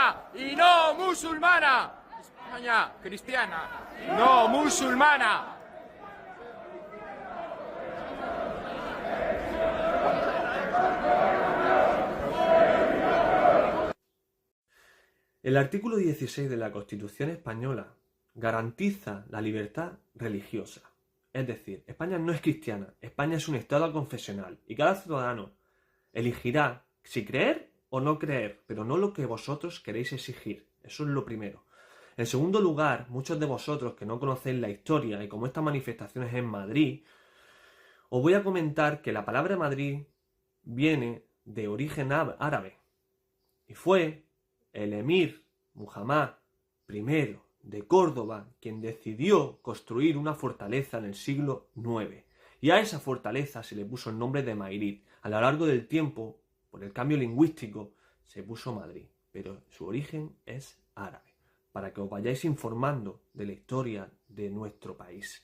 cristiana y no musulmana. España cristiana, no musulmana. El artículo 16 de la Constitución española garantiza la libertad religiosa. Es decir, España no es cristiana, España es un estado confesional y cada ciudadano elegirá si creer o no creer, pero no lo que vosotros queréis exigir. Eso es lo primero. En segundo lugar, muchos de vosotros que no conocéis la historia y como esta manifestación es en Madrid, os voy a comentar que la palabra Madrid viene de origen árabe y fue el emir Muhammad I de Córdoba quien decidió construir una fortaleza en el siglo IX. Y a esa fortaleza se le puso el nombre de Mairit. A lo largo del tiempo, por el cambio lingüístico, se puso Madrid, pero su origen es árabe, para que os vayáis informando de la historia de nuestro país.